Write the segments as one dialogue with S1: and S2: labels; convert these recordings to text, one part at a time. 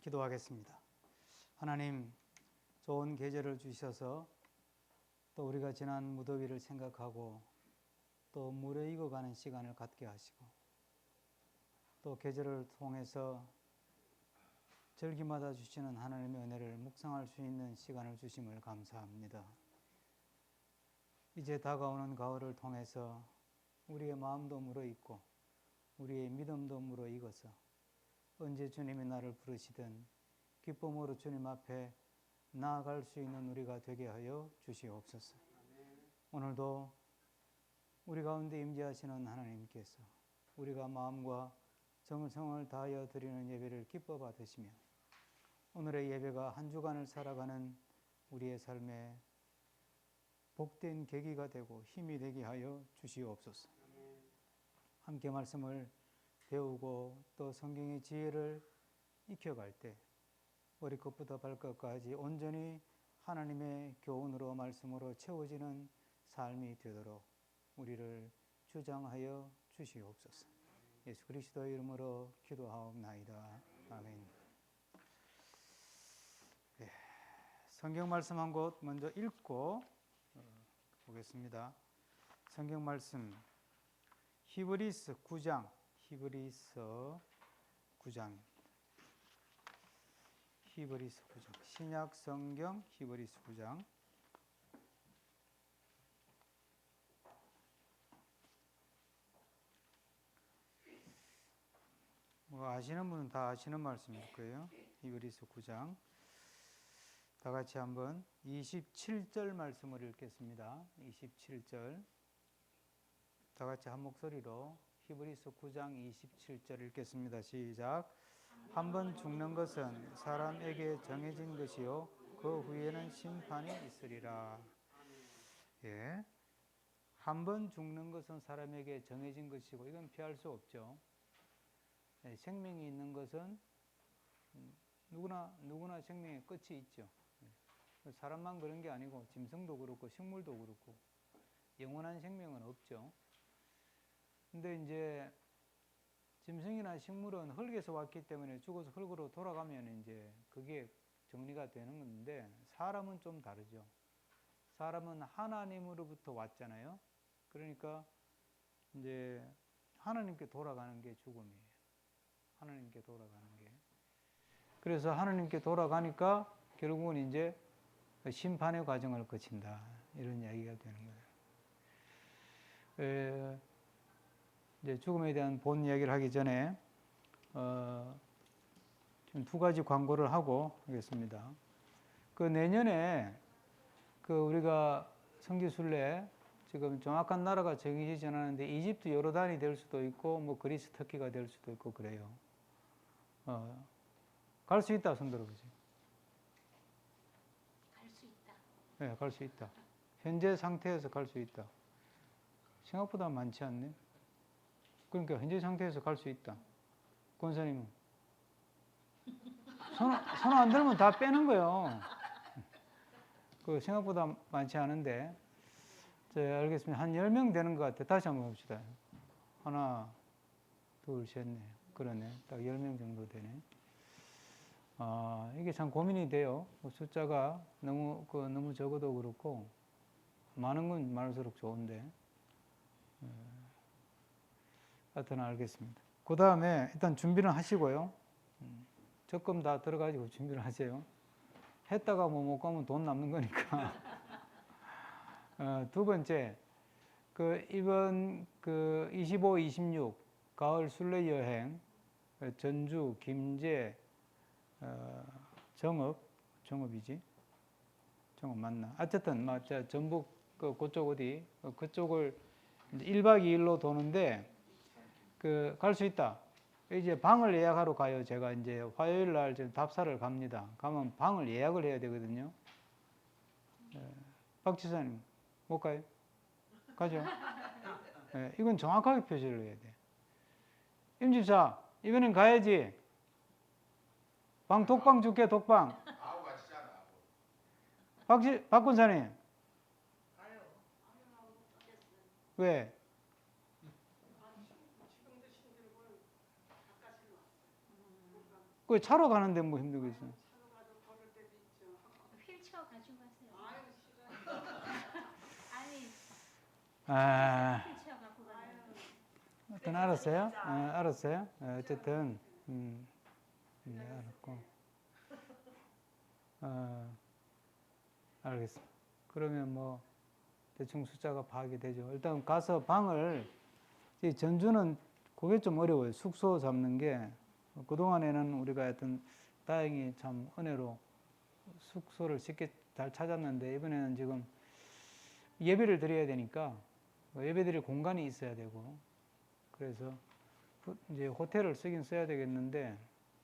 S1: 기도하겠습니다. 하나님, 좋은 계절을 주셔서 또 우리가 지난 무더위를 생각하고 또 물에 익어가는 시간을 갖게 하시고 또 계절을 통해서 절기마다 주시는 하나님의 은혜를 묵상할 수 있는 시간을 주심을 감사합니다. 이제 다가오는 가을을 통해서 우리의 마음도 물어있고 우리의 믿음도 물어익어서 언제 주님이 나를 부르시든 기쁨으로 주님 앞에 나아갈 수 있는 우리가 되게 하여 주시옵소서. 오늘도 우리 가운데 임재하시는 하나님께서 우리가 마음과 정성을 다하여 드리는 예배를 기뻐 받으시며 오늘의 예배가 한 주간을 살아가는 우리의 삶에 복된 계기가 되고 힘이 되게 하여 주시옵소서. 함께 말씀을 배우고 또 성경의 지혜를 익혀갈 때 머리끝부터 발끝까지 온전히 하나님의 교훈으로 말씀으로 채워지는 삶이 되도록 우리를 주장하여 주시옵소서. 예수 그리스도의 이름으로 기도하옵나이다. 아멘. 네, 성경 말씀 한 곳 먼저 읽고 보겠습니다. 성경 말씀 히브리서 9장 신약 성경 히브리서 9장 아시는 분은 다 아시는 말씀일 거예요. 히브리서 9장 다 같이 한번 27절 말씀을 읽겠습니다. 27절 다 같이 한 목소리로 히브리서 9장 27절 읽겠습니다. 시작. 한 번 죽는 것은 사람에게 정해진 것이요 그 후에는 심판이 있으리라. 예, 한 번 죽는 것은 사람에게 정해진 것이고 이건 피할 수 없죠. 예, 생명이 있는 것은 누구나 생명의 끝이 있죠. 예, 사람만 그런 게 아니고 짐승도 그렇고 식물도 그렇고 영원한 생명은 없죠. 근데 이제 짐승이나 식물은 흙에서 왔기 때문에 죽어서 흙으로 돌아가면 이제 그게 정리가 되는 건데 사람은 좀 다르죠. 사람은 하나님으로부터 왔잖아요. 그러니까 이제 하나님께 돌아가는 게 죽음이에요. 하나님께 돌아가는 게. 그래서 하나님께 돌아가니까 결국은 이제 심판의 과정을 거친다. 이런 이야기가 되는 거예요. 이제 죽음에 대한 본 이야기를 하기 전에 좀 두 가지 광고를 하고 하겠습니다. 그 내년에 우리가 성지순례 지금 정확한 나라가 정해지지 않았는데 이집트 요르단이 될 수도 있고 뭐 그리스 터키가 될 수도 있고 그래요. 갈 수 있다 손 들어보세요.
S2: 갈 수 있다.
S1: 네, 갈 수 있다. 현재 상태에서 갈 수 있다. 생각보다 많지 않네. 그러니까 현재 상태에서 갈 수 있다. 권사님은 손 안 들면 다 빼는 거예요. 그 생각보다 많지 않은데, 알겠습니다. 한 10명 되는 것 같아. 다시 한번 봅시다. 하나, 둘, 셋, 넷. 그러네. 딱 10명 정도 되네. 이게 참 고민이 돼요. 숫자가 너무 적어도 그렇고, 많은 건 많을수록 좋은데. 하여튼 알겠습니다. 그 다음에 일단 준비를 하시고요. 적금 다 들어가지고 준비를 하세요. 했다가 못 가면 돈 남는 거니까. 두 번째, 이번 25, 26 가을 순례 여행 전주, 김제, 정읍이지? 정읍 맞나? 어쨌든 전북 그쪽 어디 그쪽을 1박 2일로 도는데 갈 수 있다. 이제 방을 예약하러 가요. 제가 이제 화요일 날 답사를 갑니다. 가면 방을 예약을 해야 되거든요. 박 지사님 못 가요? 가죠? 네, 이건 정확하게 표시를 해야 돼. 임 집사 이번엔 가야지. 독방 줄게 독방. 박 권사님.
S2: 가요.
S1: 왜? 그 차로 가는데 뭐 힘들겠어.
S2: 휠체어 가지고 가세요. 아니, 휠체어 갖고 가세요.
S1: 어떤 알았어요? 알았어요? 어쨌든 네, 알았고. 알겠습니다. 그러면 뭐 대충 숫자가 파악이 되죠. 일단 가서 방을 이 전주는 그게 좀 어려워요. 숙소 잡는 게 그동안에는 우리가 하여튼 다행히 참 은혜로 숙소를 쉽게 잘 찾았는데 이번에는 지금 예배를 드려야 되니까 예배 드릴 공간이 있어야 되고 그래서 이제 호텔을 쓰긴 써야 되겠는데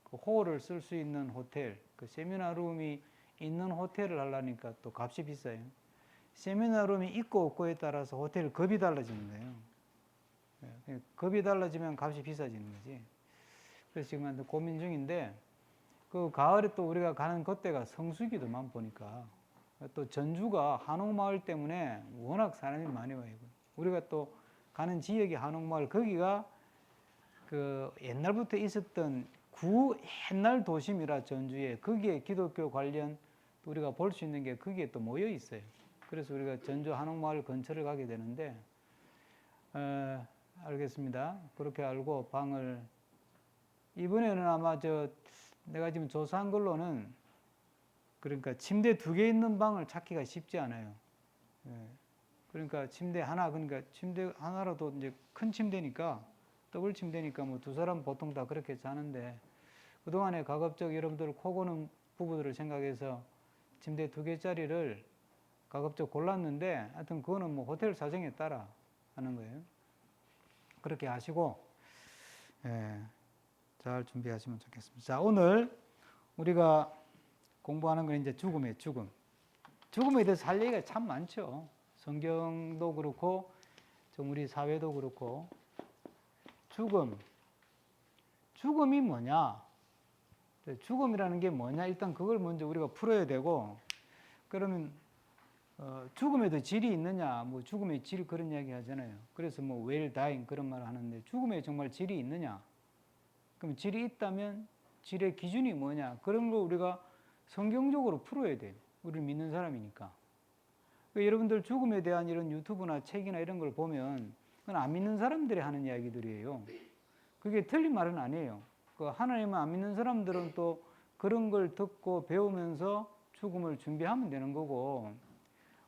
S1: 그 홀을 쓸 수 있는 호텔, 그 세미나룸이 있는 호텔을 하려니까 또 값이 비싸요. 세미나룸이 있고 없고에 따라서 호텔 급이 달라지는 거예요. 급이 달라지면 값이 비싸지는 거지. 그래서 지금 고민 중인데 그 가을에 또 우리가 가는 그때가 성수기도만 보니까 또 전주가 한옥마을 때문에 워낙 사람이 많이 와요. 우리가 또 가는 지역이 한옥마을 거기가 그 옛날부터 있었던 옛날 도심이라 전주에 거기에 기독교 관련 우리가 볼 수 있는 게 거기에 또 모여 있어요. 그래서 우리가 전주 한옥마을 근처를 가게 되는데 알겠습니다. 그렇게 알고 방을 이번에는 아마 내가 지금 조사한 걸로는 그러니까 침대 2개 있는 방을 찾기가 쉽지 않아요. 그러니까 침대 하나 그러니까 침대 하나라도 이제 큰 침대니까 더블 침대니까 뭐 2사람 보통 다 그렇게 자는데 그동안에 가급적 여러분들 코 고는 부부들을 생각해서 침대 2개짜리를 가급적 골랐는데 하여튼 그거는 뭐 호텔 사정에 따라 하는 거예요. 그렇게 하시고 잘 준비하시면 좋겠습니다. 자, 오늘 우리가 공부하는 건 이제 죽음에 대해서 할 얘기가 참 많죠. 성경도 그렇고 좀 우리 사회도 그렇고 죽음이 뭐냐? 죽음이라는 게 뭐냐? 일단 그걸 먼저 우리가 풀어야 되고 그러면 죽음에도 질이 있느냐? 뭐 죽음의 질 그런 이야기 하잖아요. 그래서 뭐 well dying 그런 말을 하는데 죽음에 정말 질이 있느냐? 그럼 질이 있다면 질의 기준이 뭐냐? 그런 거 우리가 성경적으로 풀어야 돼요. 우리를 믿는 사람이니까. 여러분들 죽음에 대한 이런 유튜브나 책이나 이런 걸 보면 그건 안 믿는 사람들이 하는 이야기들이에요. 그게 틀린 말은 아니에요. 그 하나님을 안 믿는 사람들은 또 그런 걸 듣고 배우면서 죽음을 준비하면 되는 거고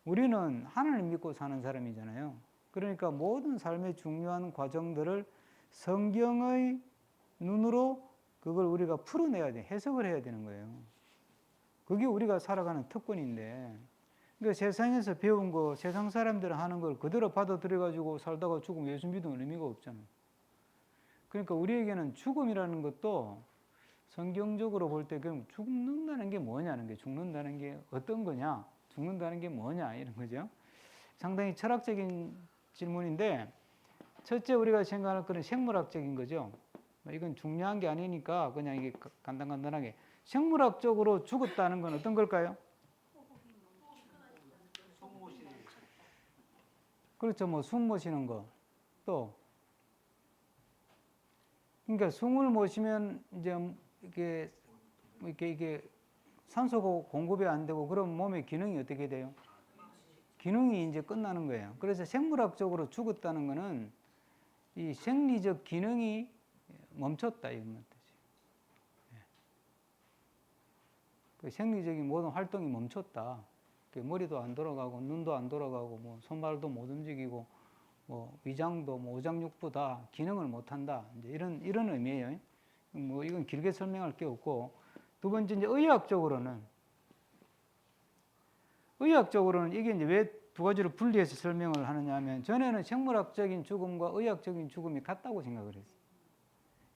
S1: 우리는 하나님 믿고 사는 사람이잖아요. 그러니까 모든 삶의 중요한 과정들을 성경의 눈으로 그걸 우리가 풀어내야 돼. 해석을 해야 되는 거예요. 그게 우리가 살아가는 특권인데 그러니까 세상에서 배운 거 세상 사람들은 하는 걸 그대로 받아들여가지고 살다가 죽으면 예수 믿으면 의미가 없잖아요. 그러니까 우리에게는 죽음이라는 것도 성경적으로 볼 때 그럼 죽는다는 게 뭐냐는 게 죽는다는 게 어떤 거냐 죽는다는 게 뭐냐 이런 거죠. 상당히 철학적인 질문인데 첫째 우리가 생각할 거는 생물학적인 거죠. 이건 중요한 게 아니니까 그냥 이게 간단하게 생물학적으로 죽었다는 건 어떤 걸까요? 그렇죠. 뭐 숨 못 쉬는 거. 또 그러니까 숨을 못 쉬면 이제 이게 산소 공급이 안 되고 그럼 몸의 기능이 어떻게 돼요? 기능이 이제 끝나는 거예요. 그래서 생물학적으로 죽었다는 거는 이 생리적 기능이 멈췄다 이런 뜻이에요. 그 생리적인 모든 활동이 멈췄다. 머리도 안 돌아가고 눈도 안 돌아가고 뭐 손발도 못 움직이고 뭐 위장도 뭐 오장육부 다 기능을 못 한다. 이제 이런 의미예요. 뭐 이건 길게 설명할 게 없고 두 번째 이제 의학적으로는 이게 이제 왜 두 가지를 분리해서 설명을 하느냐 하면 전에는 생물학적인 죽음과 의학적인 죽음이 같다고 생각을 했어요.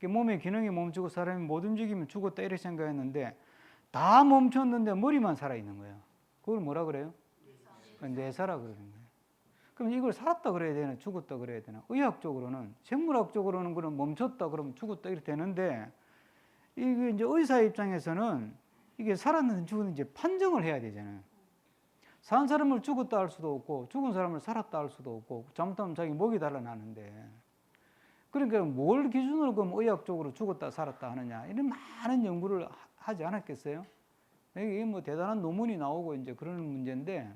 S1: 몸의 기능이 멈추고 사람이 못 움직이면 죽었다 이렇게 생각했는데 다 멈췄는데 머리만 살아있는 거예요. 그걸 뭐라 그래요? 뇌사라 그러는 거예요. 그럼 이걸 살았다 그래야 되나 죽었다 그래야 되나? 의학적으로는 생물학적으로는 그럼 멈췄다 그러면 죽었다 이렇게 되는데 이게 이제 의사 입장에서는 이게 살았는지 죽었는지 판정을 해야 되잖아요. 산 사람을 죽었다 할 수도 없고 죽은 사람을 살았다 할 수도 없고 잘못하면 자기 목이 달아나는데 그러니까 뭘 기준으로 그럼 의학적으로 죽었다 살았다 하느냐 이런 많은 연구를 하지 않았겠어요? 이게 뭐 대단한 논문이 나오고 이제 그러는 문제인데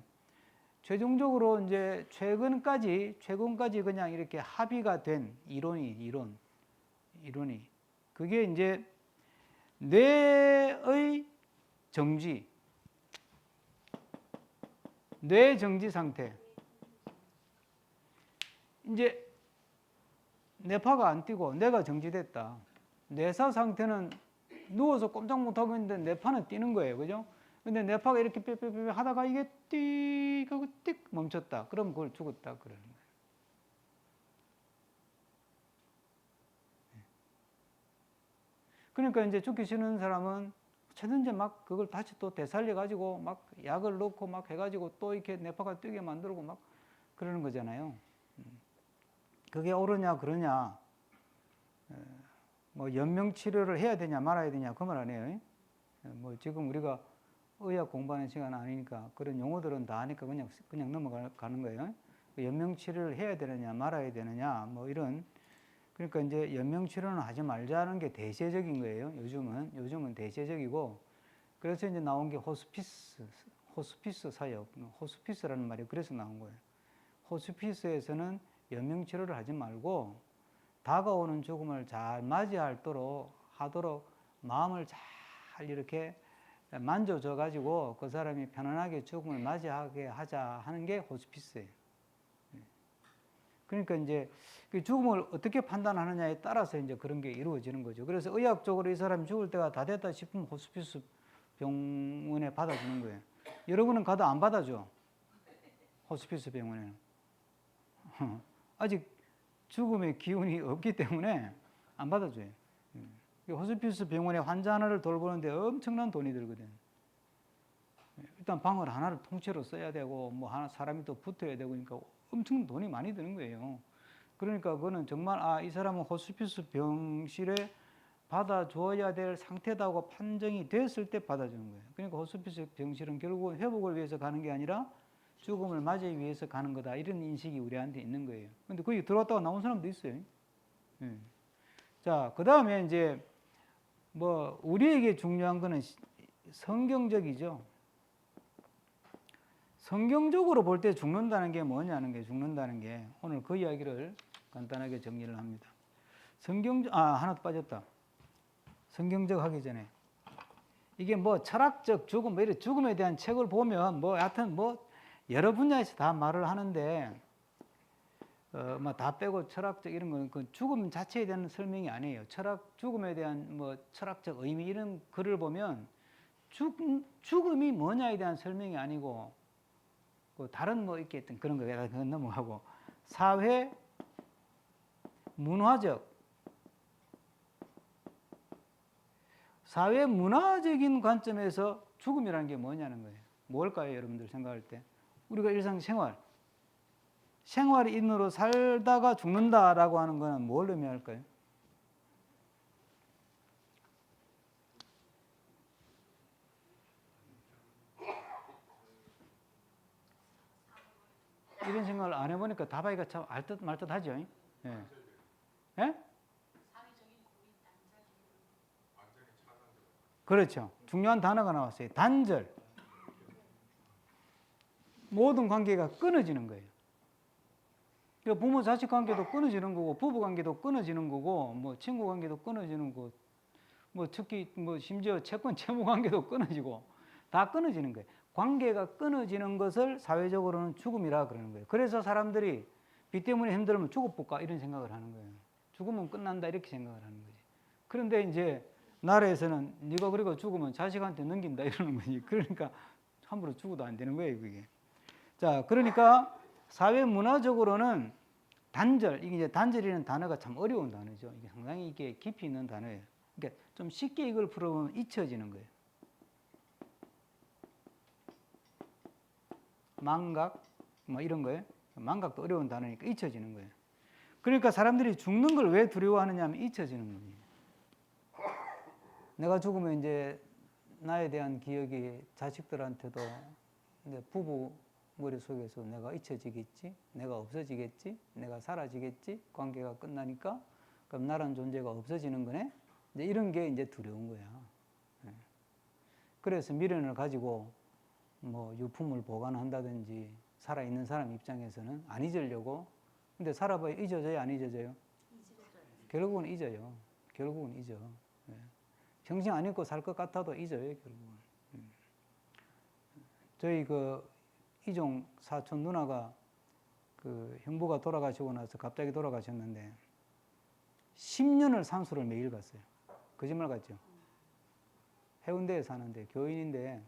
S1: 최종적으로 이제 최근까지 그냥 이렇게 합의가 된 이론이 그게 이제 뇌의 정지, 뇌 정지 상태. 이제 뇌파가 안 뛰고 뇌가 정지됐다. 뇌사 상태는 누워서 꼼짝 못하고 있는데 뇌파는 뛰는 거예요. 그죠? 근데 뇌파가 이렇게 삐삐삐 하다가 이게 띡 하고 띡 멈췄다. 그럼 그걸 죽었다. 그러는 거예요. 그러니까 이제 죽기 싫은 사람은 최든지 막 그걸 다시 또 되살려가지고 막 약을 넣고 막 해가지고 또 이렇게 뇌파가 뛰게 만들고 막 그러는 거잖아요. 그게 옳으냐 그러냐 뭐 연명 치료를 해야 되냐 말아야 되냐 그 말 아니에요. 뭐 지금 우리가 의학 공부하는 시간 아니니까 그런 용어들은 다 아니까 그냥 넘어가는 거예요. 연명 치료를 해야 되느냐 말아야 되느냐 뭐 이런 그러니까 이제 연명 치료는 하지 말자는 게 대세적인 거예요. 요즘은 대세적이고 그래서 이제 나온 게 호스피스 사역, 호스피스라는 말이 그래서 나온 거예요. 호스피스에서는 연명 치료를 하지 말고 다가오는 죽음을 잘 하도록 마음을 잘 이렇게 만져줘 가지고 그 사람이 편안하게 죽음을 맞이하게 하자 하는 게 호스피스예요. 그러니까 이제 죽음을 어떻게 판단하느냐에 따라서 이제 그런 게 이루어지는 거죠. 그래서 의학적으로 이 사람이 죽을 때가 다 됐다 싶으면 호스피스 병원에 받아주는 거예요. 여러분은 가도 안 받아줘. 호스피스 병원에는. 아직 죽음의 기운이 없기 때문에 안 받아줘요. 호스피스 병원에 환자 하나를 돌보는데 엄청난 돈이 들거든. 일단 방을 하나를 통째로 써야 되고 뭐 하나 사람이 또 붙어야 되고 그러니까 엄청 돈이 많이 드는 거예요. 그러니까 그거는 정말 이 사람은 호스피스 병실에 받아줘야 될 상태다고 판정이 됐을 때 받아주는 거예요. 그러니까 호스피스 병실은 결국은 회복을 위해서 가는 게 아니라 죽음을 맞이하기 위해서 가는 거다. 이런 인식이 우리한테 있는 거예요. 근데 거기 들어왔다가 나온 사람도 있어요. 자, 그 다음에 이제 뭐 우리에게 중요한 거는 성경적이죠. 성경적으로 볼 때 죽는다는 게 뭐냐는 게 죽는다는 게 오늘 그 이야기를 간단하게 정리를 합니다. 하나 빠졌다. 성경적 하기 전에 이게 뭐 철학적 죽음, 뭐 이런 죽음에 대한 책을 보면 뭐 하여튼 뭐 여러 분야에서 다 말을 하는데 뭐 다 빼고 철학적 이런 거는 그 죽음 자체에 대한 설명이 아니에요. 죽음에 대한 뭐 철학적 의미 이런 글을 보면 죽음이 뭐냐에 대한 설명이 아니고 다른 뭐 있게 했던 그런 거에 그건 넘어가고 사회 문화적인 관점에서 죽음이라는 게 뭐냐는 거예요. 뭘까요, 여러분들 생각할 때? 우리가 생활인으로 살다가 죽는다라고 하는 거는 뭘 의미할까요? 이런 생각을 안 해보니까 답하기가 참 알듯 말듯 하죠. 예? 예? 그렇죠. 중요한 단어가 나왔어요. 단절. 모든 관계가 끊어지는 거예요. 그러니까 부모 자식 관계도 끊어지는 거고 부부 관계도 끊어지는 거고 뭐 친구 관계도 끊어지는 거고 뭐 특히 뭐 심지어 채권 채무 관계도 끊어지고 다 끊어지는 거예요. 관계가 끊어지는 것을 사회적으로는 죽음이라 그러는 거예요. 그래서 사람들이 빚 때문에 힘들면 죽어볼까 이런 생각을 하는 거예요. 죽으면 끝난다 이렇게 생각을 하는 거지. 그런데 이제 나라에서는 네가 그리고 죽으면 자식한테 넘긴다 이러는 거지. 그러니까 함부로 죽어도 안 되는 거예요, 그게. 자, 그러니까 사회 문화적으로는 단절, 이게 이제 단절이라는 단어가 참 어려운 단어죠. 이게 상당히 이게 깊이 있는 단어예요. 그러니까 좀 쉽게 이걸 풀어보면 잊혀지는 거예요. 망각, 뭐 이런 거예요. 망각도 어려운 단어니까 잊혀지는 거예요. 그러니까 사람들이 죽는 걸 왜 두려워하느냐 하면 잊혀지는 거예요. 내가 죽으면 이제 나에 대한 기억이 자식들한테도 이제 부부 머릿속에서 내가 잊혀지겠지, 내가 없어지겠지, 내가 사라지겠지, 관계가 끝나니까 그럼 나라는 존재가 없어지는 거네? 이제 이런 게 이제 두려운 거야. 예. 그래서 미련을 가지고 뭐 유품을 보관한다든지 살아있는 사람 입장에서는 안 잊으려고. 근데 살아봐야 잊어져요, 안 잊어져요? 결국은 잊어요. 결국은 잊어. 예. 평생 안 잊고 살 것 같아도 잊어요, 결국은. 저희 그 이종 사촌 누나가 그 형부가 돌아가시고 나서 갑자기 돌아가셨는데 10년을 산소를 매일 갔어요. 거짓말 같죠? 해운대에 사는데 교인인데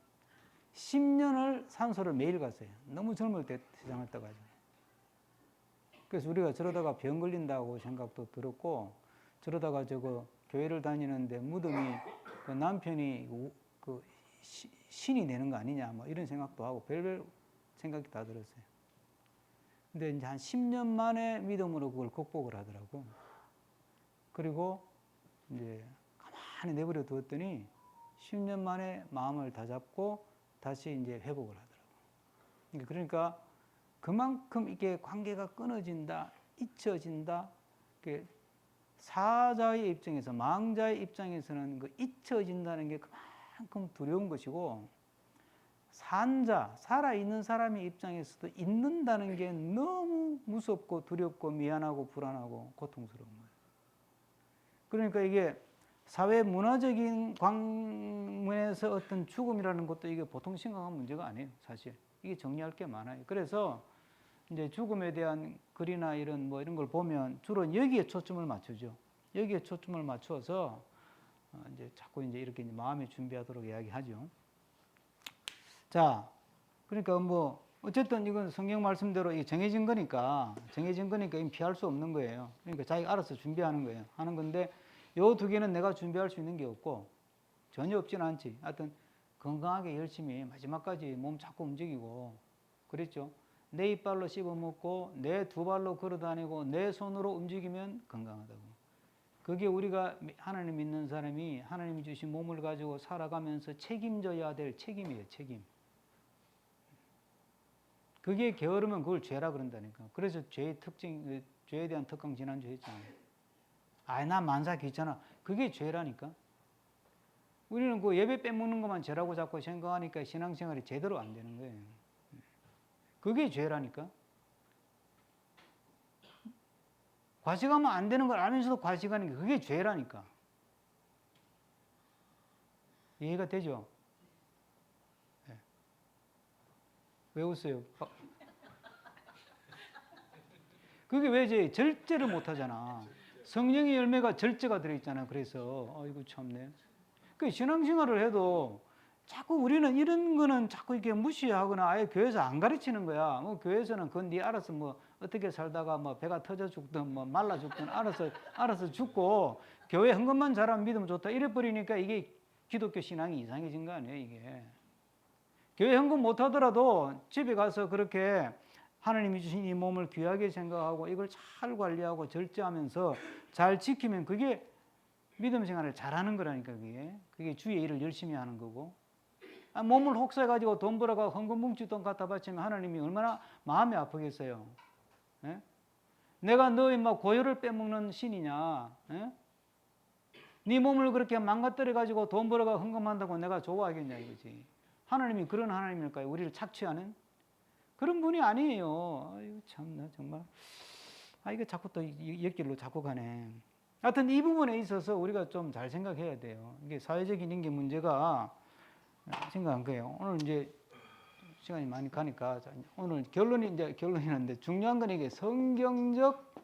S1: 10년을 산소를 매일 갔어요. 너무 젊을 때 세상을 떠가지고. 그래서 우리가 저러다가 병 걸린다고 생각도 들었고, 저러다가 저거 교회를 다니는데 무덤이 그 남편이 그 신이 되는 거 아니냐, 뭐 이런 생각도 하고 별별 생각이 다 들었어요. 근데 이제 한 10년 만에 믿음으로 그걸 극복을 하더라고. 그리고 이제 가만히 내버려 두었더니 10년 만에 마음을 다잡고 다시 이제 회복을 하더라고. 그러니까 그만큼 이게 관계가 끊어진다, 잊혀진다. 사자의 입장에서, 망자의 입장에서는 그 잊혀진다는 게 그만큼 두려운 것이고, 산자, 살아있는 사람의 입장에서도 잊는다는 게 너무 무섭고 두렵고 미안하고 불안하고 고통스러운 거예요. 그러니까 이게 사회 문화적인 관문에서 어떤 죽음이라는 것도 이게 보통 심각한 문제가 아니에요, 사실. 이게 정리할 게 많아요. 그래서 이제 죽음에 대한 글이나 이런 뭐 이런 걸 보면 주로 여기에 초점을 맞추죠. 여기에 초점을 맞추어서 이제 자꾸 이제 이렇게 마음에 준비하도록 이야기하죠. 자, 그러니까 뭐 어쨌든 이건 성경 말씀대로 이게 정해진 거니까 이건 피할 수 없는 거예요. 그러니까 자기가 알아서 준비하는 거예요. 하는 건데 요 두 개는 내가 준비할 수 있는 게 없고 전혀 없진 않지. 하여튼 건강하게 열심히 마지막까지 몸 자꾸 움직이고 그랬죠. 내 이빨로 씹어 먹고 내 두 발로 걸어 다니고 내 손으로 움직이면 건강하다고. 그게 우리가 하나님 믿는 사람이 하나님이 주신 몸을 가지고 살아가면서 책임져야 될 책임이에요, 책임. 그게 게으르면 그걸 죄라 그런다니까. 그래서 죄의 특징, 죄에 대한 특강 지난주에 했잖아요. 나 만사 귀찮아. 그게 죄라니까. 우리는 그 예배 빼먹는 것만 죄라고 자꾸 생각하니까 신앙생활이 제대로 안 되는 거예요. 그게 죄라니까. 과식하면 안 되는 걸 알면서도 과식하는 게 그게 죄라니까. 이해가 되죠? 네. 왜 웃어요? 그게 왜 이제 절제를 못 하잖아. 성령의 열매가 절제가 들어있잖아. 그래서 아이고 참네. 그 신앙생활을 해도 자꾸 우리는 이런 거는 자꾸 이렇게 무시하거나 아예 교회에서 안 가르치는 거야. 뭐 교회에서는 그건 네 알아서 뭐 어떻게 살다가 뭐 배가 터져 죽든 뭐 말라 죽든 알아서 죽고 교회 한 것만 잘하면 믿으면 좋다 이래 버리니까 이게 기독교 신앙이 이상해진 거 아니에요, 이게. 교회 헌금 못 하더라도 집에 가서 그렇게 하나님이 주신 이 몸을 귀하게 생각하고 이걸 잘 관리하고 절제하면서 잘 지키면 그게 믿음 생활을 잘하는 거라니까. 그게 주의 일을 열심히 하는 거고. 몸을 혹사해가지고 돈 벌어가 헌금 뭉치 돈 갖다 바치면 하나님이 얼마나 마음이 아프겠어요. 예? 내가 너의 막 고혈을 빼먹는 신이냐? 예? 네 몸을 그렇게 망가뜨려가지고 돈 벌어가 헌금한다고 내가 좋아하겠냐 이거지. 하나님이 그런 하나님일까요? 우리를 착취하는? 그런 분이 아니에요. 아이고 참나 정말. 이거 자꾸 또 옆길로 자꾸 가네. 하여튼 이 부분에 있어서 우리가 좀 잘 생각해야 돼요. 이게 사회적인 인계 문제가 생각한 거예요. 오늘 이제 시간이 많이 가니까 오늘 결론이는데 중요한 건 이게 성경적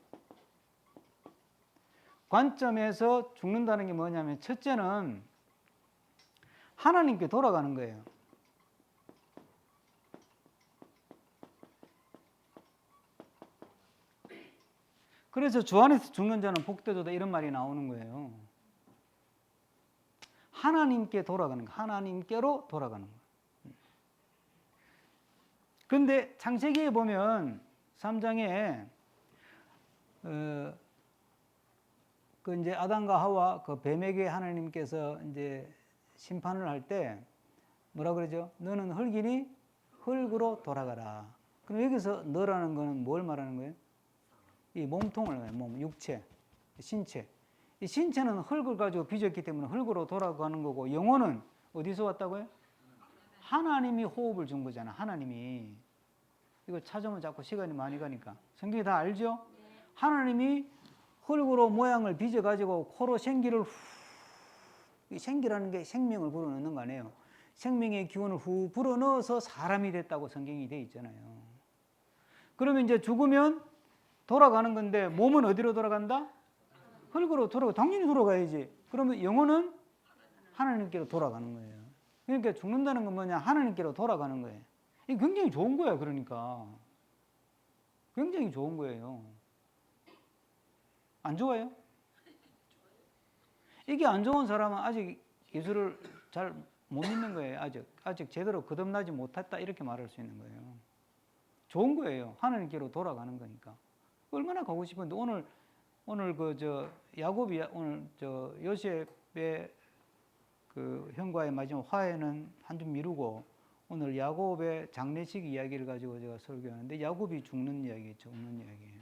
S1: 관점에서 죽는다는 게 뭐냐면 첫째는 하나님께 돌아가는 거예요. 그래서 주 안에서 죽는 자는 복되도다 이런 말이 나오는 거예요. 하나님께 돌아가는 거, 하나님께로 돌아가는 거. 그런데 창세기에 보면 3장에 그 이제 아담과 하와 그 뱀에게 하나님께서 이제 심판을 할 때 뭐라 그러죠? 너는 흙이니 흙으로 돌아가라. 그럼 여기서 너라는 거는 뭘 말하는 거예요? 이 몸통을, 육체. 신체. 이 신체는 흙을 가지고 빚었기 때문에 흙으로 돌아가는 거고 영혼은 어디서 왔다고요? 하나님이 호흡을 준 거잖아. 하나님이. 이거 찾으면 자꾸 시간이 많이 가니까. 성경이 다 알죠? 하나님이 흙으로 모양을 빚어가지고 코로 생기를 이 생기라는 게 생명을 불어넣는 거 아니에요. 생명의 기운을 후 불어넣어서 사람이 됐다고 성경이 돼 있잖아요. 그러면 이제 죽으면 돌아가는 건데 몸은 어디로 돌아간다? 흙으로 돌아가. 당연히 돌아가야지. 그러면 영혼은 하나님께로 돌아가는 거예요. 그러니까 죽는다는 건 뭐냐? 하나님께로 돌아가는 거예요. 이게 굉장히 좋은 거야. 그러니까 굉장히 좋은 거예요. 안 좋아요? 이게 안 좋은 사람은 아직 예수를 잘 못 믿는 거예요. 아직 제대로 거듭나지 못했다 이렇게 말할 수 있는 거예요. 좋은 거예요. 하나님께로 돌아가는 거니까. 얼마나 가고 싶은데 오늘 야곱이 오늘 요셉의 그 형과의 마지막 화해는 한 주 미루고 오늘 야곱의 장례식 이야기를 가지고 제가 설교하는데 야곱이 죽는 이야기예요. 죽는 이야기예요.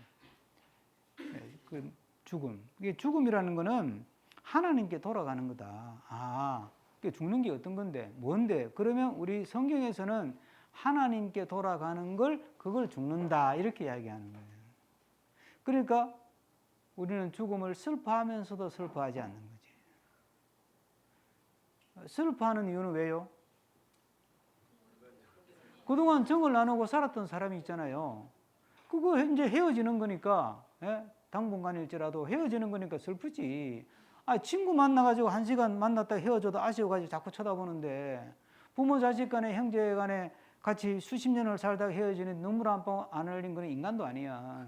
S1: 네, 그 죽음. 이게 죽음이라는 거는 하나님께 돌아가는 거다. 그게 죽는 게 어떤 건데? 뭔데? 그러면 우리 성경에서는 하나님께 돌아가는 그걸 죽는다 이렇게 이야기하는 거예요. 그러니까 우리는 죽음을 슬퍼하면서도 슬퍼하지 않는 거지. 슬퍼하는 이유는 왜요? 그동안 정을 나누고 살았던 사람이 있잖아요. 그거 이제 헤어지는 거니까, 당분간일지라도 헤어지는 거니까 슬프지. 친구 만나가지고 1시간 만났다 헤어져도 아쉬워가지고 자꾸 쳐다보는데 부모 자식 간에 형제 간에 같이 수십 년을 살다가 헤어지는 눈물 한 방 안 흘린 거는 인간도 아니야.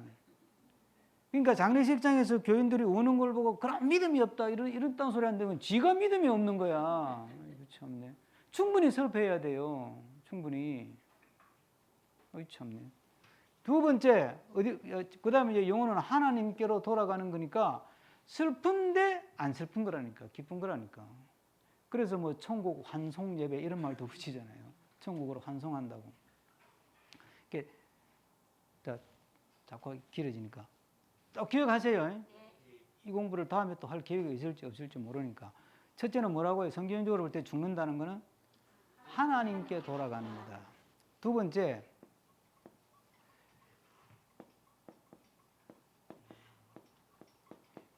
S1: 그러니까 장례식장에서 교인들이 우는 걸 보고 그런 믿음이 없다 이런 소리 안 되면 지가 믿음이 없는 거야. 참네. 충분히 슬퍼해야 돼요. 충분히. 참네. 두 번째 그다음에 이제 영혼은 하나님께로 돌아가는 거니까 슬픈데 안 슬픈 거라니까. 기쁜 거라니까. 그래서 뭐 천국 환송 예배 이런 말도 붙이잖아요. 천국으로 환송한다고. 이게 자꾸 길어지니까. 또 기억하세요. 이 공부를 다음에 또 할 계획이 있을지 없을지 모르니까. 첫째는 뭐라고요? 성경적으로 볼 때 죽는다는 거는 하나님께 돌아가는 거다. 두 번째,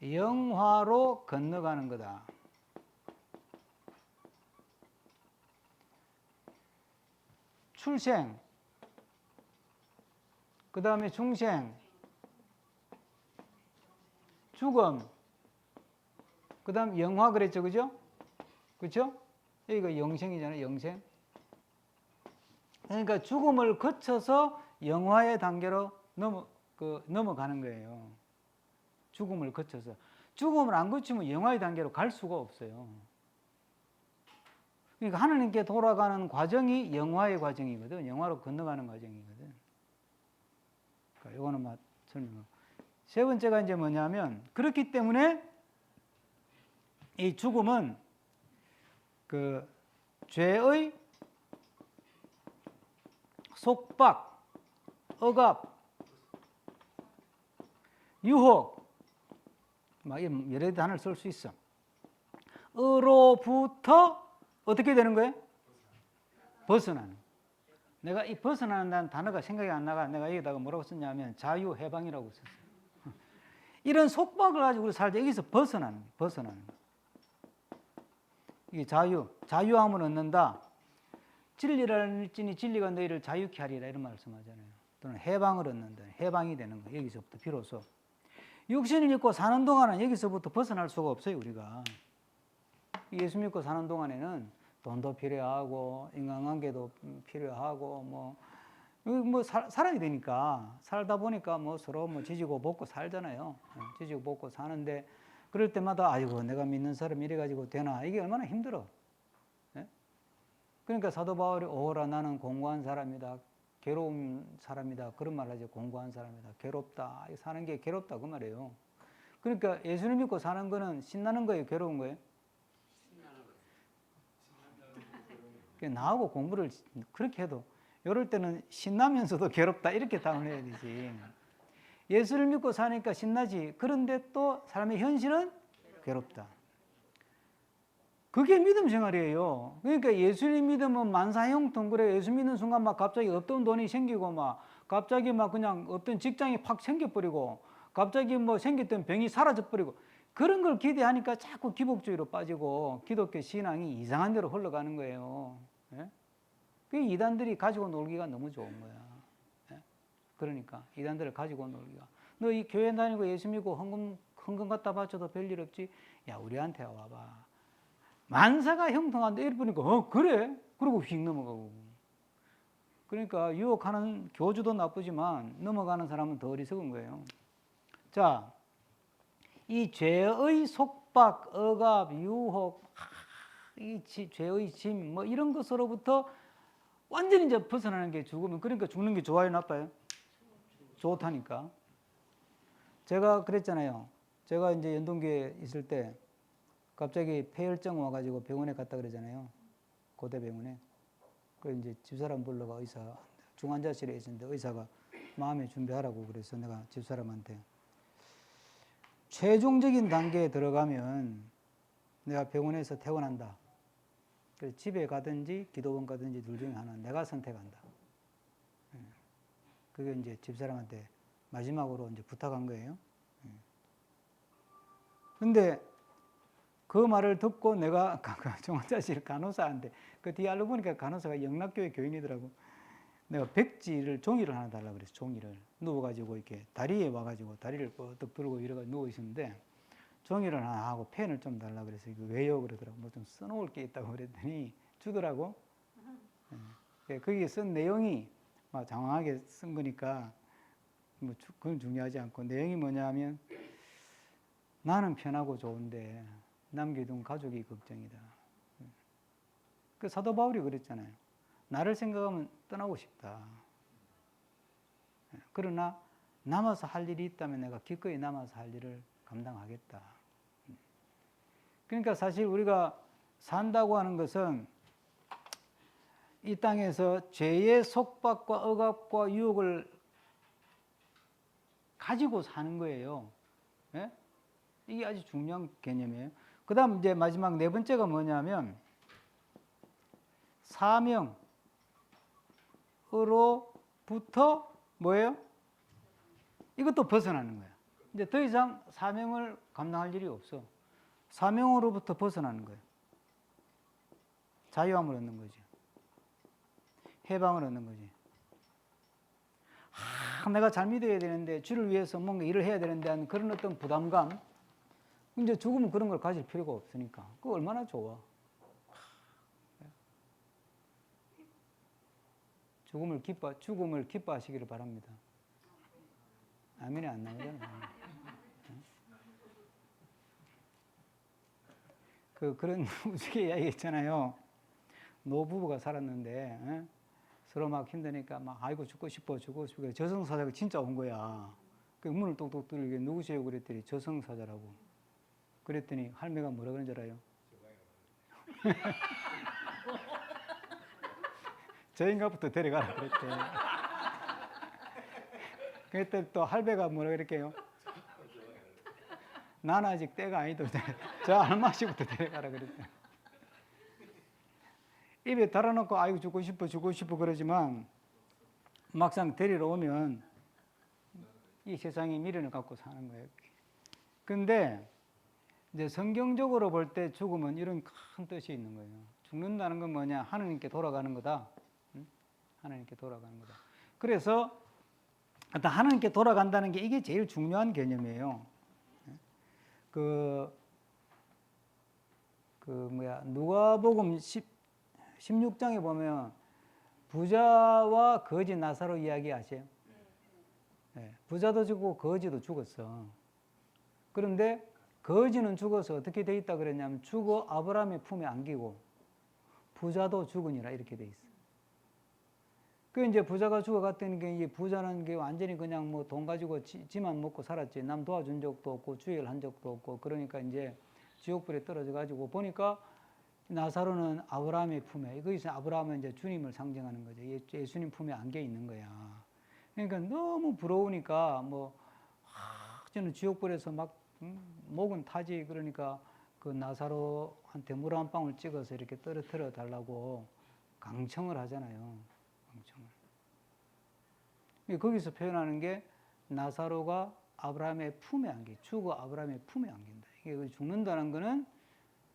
S1: 영화로 건너가는 거다. 출생, 그 다음에 중생, 죽음, 그 다음 영화 그랬죠, 그죠? 그렇죠? 여기가 영생이잖아요, 영생. 그러니까 죽음을 거쳐서 영화의 단계로 넘어가는 거예요. 죽음을 거쳐서. 죽음을 안 거치면 영화의 단계로 갈 수가 없어요. 그러니까 하나님께 돌아가는 과정이 영화의 과정이거든. 영화로 건너가는 과정이거든. 그러니까 이거는 설명. 세 번째가 이제 뭐냐면 그렇기 때문에 이 죽음은 그 죄의 속박, 억압, 유혹 막 이런 여러 단어를 쓸 수 있어. 으로부터 어떻게 되는 거예요? 벗어나는. 내가 이 벗어나는 단어가 생각이 안 나가. 내가 여기다가 뭐라고 썼냐면 자유해방이라고 썼어요. 이런 속박을 가지고 우리 살때 여기서 벗어나는 거예요. 이게 자유함을 얻는다. 진리라는 일진이 진리가 너희를 자유케 하리라 이런 말씀하잖아요. 또는 해방을 얻는다. 해방이 되는 거예요. 여기서부터 비로소. 육신을 입고 사는 동안은 여기서부터 벗어날 수가 없어요. 우리가. 예수 믿고 사는 동안에는 돈도 필요하고 인간관계도 필요하고 살아야 되니까 살다 보니까 서로 지지고 볶고 살잖아요. 지지고 볶고 사는데 그럴 때마다 아이고 내가 믿는 사람 이래 가지고 되나 이게 얼마나 힘들어. 그러니까 사도 바울이 오라 나는 공고한 사람이다. 괴로운 사람이다. 그런 말 하죠. 공고한 사람이다. 괴롭다. 사는 게 괴롭다 그 말이에요. 그러니까 예수를 믿고 사는 거는 신나는 거예요? 괴로운 거예요? 나하고 공부를 그렇게 해도 이럴 때는 신나면서도 괴롭다 이렇게 답을 해야 되지. 예수를 믿고 사니까 신나지. 그런데 또 사람의 현실은 괴롭다. 그게 믿음 생활이에요. 그러니까 예수님 믿으면 만사형통. 그래, 예수 믿는 순간 막 갑자기 없던 돈이 생기고 막 갑자기 막 그냥 어떤 직장이 팍 생겨버리고 갑자기 뭐 생겼던 병이 사라져버리고 그런 걸 기대하니까 자꾸 기복주의로 빠지고 기독교 신앙이 이상한 데로 흘러가는 거예요. 예? 그 이단들이 가지고 놀기가 너무 좋은 거야. 예? 그러니까 이단들을 가지고 놀기가. 너 이 교회 다니고 예수 믿고 헌금 갖다 바쳐도 별일 없지? 야, 우리한테 와봐. 만사가 형통한데 이러니까 그래? 그러고 휙 넘어가고. 그러니까 유혹하는 교주도 나쁘지만 넘어가는 사람은 더 어리석은 거예요. 자, 이 죄의 속박, 억압, 유혹, 이 죄의 짐, 뭐 이런 것으로부터 완전히 이제 벗어나는 게 죽으면, 그러니까 죽는 게 좋아요, 나빠요? 좋다니까. 제가 그랬잖아요. 제가 이제 연동교에 있을 때 갑자기 폐혈증 와가지고 병원에 갔다 그러잖아요. 고대병원에. 그 이제 집사람 불러가 의사, 중환자실에 있었는데 의사가 마음에 준비하라고 그래서 내가 집사람한테 최종적인 단계에 들어가면 내가 병원에서 퇴원한다. 그래서 집에 가든지 기도원 가든지 둘 중에 하나 내가 선택한다. 그게 이제 집사람한테 마지막으로 이제 부탁한 거예요. 근데 그 말을 듣고 내가 중환자실 간호사한테 그 뒤에 알고 보니까 간호사가 영락교회 교인이더라고. 내가 백지를 종이를 하나 달라고 그랬어. 종이를 누워가지고 이렇게 다리에 와가지고 다리를 뻗어 들고 이러고 누워 있었는데 종이를 하나 하고 펜을 좀 달라고 그래서 이거 왜요 그러더라고. 뭐 좀 써놓을 게 있다고 그랬더니 주더라고. 거기에 쓴 내용이 막 장황하게 쓴 거니까 뭐 그건 중요하지 않고 내용이 뭐냐면 나는 편하고 좋은데 남겨둔 가족이 걱정이다. 그 사도 바울이 그랬잖아요. 나를 생각하면 떠나고 싶다. 그러나 남아서 할 일이 있다면 내가 기꺼이 남아서 할 일을 감당하겠다. 그러니까 사실 우리가 산다고 하는 것은 이 땅에서 죄의 속박과 억압과 유혹을 가지고 사는 거예요. 예? 이게 아주 중요한 개념이에요. 그 다음 이제 마지막 네 번째가 뭐냐면 사명으로부터 뭐예요? 이것도 벗어나는 거예요. 이제 더 이상 사명을 감당할 일이 없어. 사명으로부터 벗어나는 거예요. 자유함을 얻는 거지. 해방을 얻는 거지. 내가 잘 믿어야 되는데 주를 위해서 뭔가 일을 해야 되는데 하는 그런 어떤 부담감. 이제 죽으면 그런 걸 가질 필요가 없으니까. 그거 얼마나 좋아. 죽음을 기뻐하시기를 바랍니다. 아멘이 안 나오잖아요. 그런 우스개 이야기 있잖아요. 노부부가 살았는데 서로 막 힘드니까 막 아이고 죽고 싶어. 저승사자가 진짜 온 거야. 그 문을 똑똑 두들겨 누구세요? 그랬더니 저승사자라고. 그랬더니 할매가 뭐라 그런 줄 알아요? 저 인간부터 데려가라 그랬대. 그랬더니 또 할배가 뭐라 그랬게요? 난 아직 때가 아니도 저 할머니부터 데려가라 그랬대. 입에 달아놓고 아이고 죽고 싶어 그러지만 막상 데리러 오면 이 세상에 미련을 갖고 사는 거예요. 근데 이제 성경적으로 볼 때 죽음은 이런 큰 뜻이 있는 거예요. 죽는다는 건 뭐냐? 하나님께 돌아가는 거다. 하나님께 돌아가는 거다. 그래서 하나님께 돌아간다는 게 이게 제일 중요한 개념이에요. 누가복음 16장에 보면 부자와 거지 나사로 이야기 아세요? 네, 부자도 죽고 거지도 죽었어. 그런데 거지는 죽어서 어떻게 돼 있다 그랬냐면 죽어 아브라함의 품에 안기고 부자도 죽으니라 이렇게 돼 있어. 그 이제 부자가 죽어갔다는 게 이 부자는 게 완전히 그냥 뭐 돈 가지고 지만 먹고 살았지. 남 도와준 적도 없고 주의를 한 적도 없고 그러니까 이제 지옥불에 떨어져 가지고 보니까 나사로는 아브라함의 품에, 이것이 아브라함은 이제 주님을 상징하는 거죠. 예수님 품에 안겨 있는 거야. 그러니까 너무 부러우니까 뭐 저는 지옥불에서 막 목은 타지 그러니까 그 나사로한테 물 한 방울 찍어서 이렇게 떨어뜨려 달라고 강청을 하잖아요. 강청을. 거기서 표현하는 게 나사로가 아브라함의 품에 안겨, 죽어 아브라함의 품에 안긴다. 이게 죽는다는 거는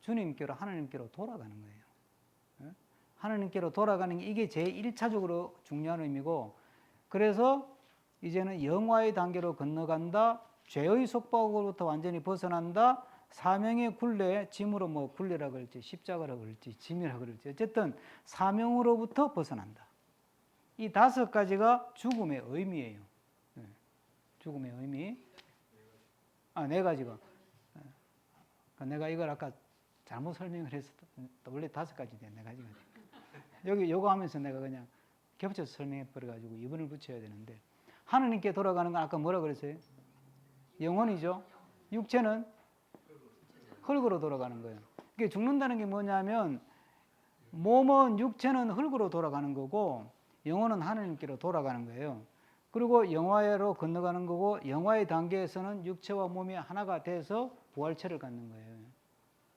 S1: 주님께로 하나님께로 돌아가는 거예요. 하나님께로 돌아가는 게 이게 제일 1차적으로 중요한 의미고, 그래서 이제는 영화의 단계로 건너간다. 죄의 속박으로부터 완전히 벗어난다. 사명의 굴레, 짐으로 뭐 굴레라 그럴지 십자가라 그럴지 짐이라 그럴지 어쨌든 사명으로부터 벗어난다. 이 5가지가 죽음의 의미예요. 죽음의 의미. 네 가지가. 내가 이걸 아까 잘못 설명을 해서 원래 5가지인데 4가지가. 여기 요거 하면서 내가 그냥 겹쳐서 설명해 버려가지고 이분을 붙여야 되는데, 하느님께 돌아가는 건 아까 뭐라 그랬어요? 영혼이죠. 육체는 흙으로 돌아가는 거예요. 이게 죽는다는 게 뭐냐면 몸은 육체는 흙으로 돌아가는 거고 영혼은 하느님께로 돌아가는 거예요. 그리고 영화로 건너가는 거고, 영화의 단계에서는 육체와 몸이 하나가 돼서 부활체를 갖는 거예요.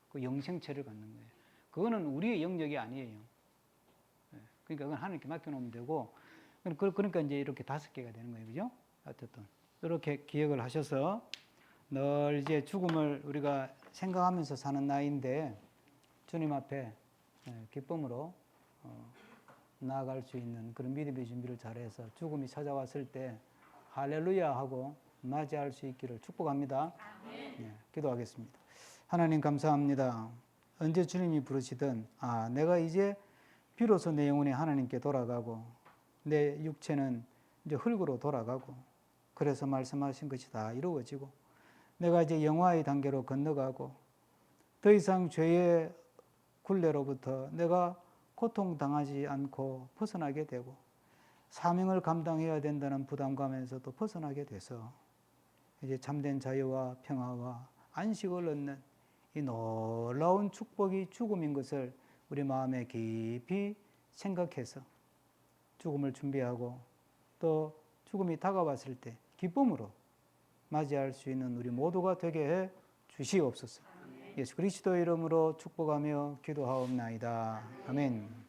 S1: 그 영생체를 갖는 거예요. 그거는 우리의 영역이 아니에요. 그러니까 그건 하나님께 맡겨놓으면 되고, 그러니까 이제 이렇게 5개가 되는 거예요. 그죠? 어쨌든 이렇게 기억을 하셔서 늘 이제 죽음을 우리가 생각하면서 사는 나이인데 주님 앞에 기쁨으로 나아갈 수 있는 그런 믿음의 준비를 잘해서 죽음이 찾아왔을 때 할렐루야 하고 맞이할 수 있기를 축복합니다. 기도하겠습니다. 하나님 감사합니다. 언제 주님이 부르시든 내가 이제 비로소 내 영혼이 하나님께 돌아가고 내 육체는 이제 흙으로 돌아가고, 그래서 말씀하신 것이 다 이루어지고 내가 이제 영화의 단계로 건너가고 더 이상 죄의 굴레로부터 내가 고통당하지 않고 벗어나게 되고 사명을 감당해야 된다는 부담감에서도 벗어나게 돼서 이제 참된 자유와 평화와 안식을 얻는 이 놀라운 축복이 죽음인 것을 우리 마음에 깊이 생각해서 죽음을 준비하고 또 죽음이 다가왔을 때 기쁨으로 맞이할 수 있는 우리 모두가 되게 해 주시옵소서. 예수 그리스도의 이름으로 축복하며 기도하옵나이다. 아멘.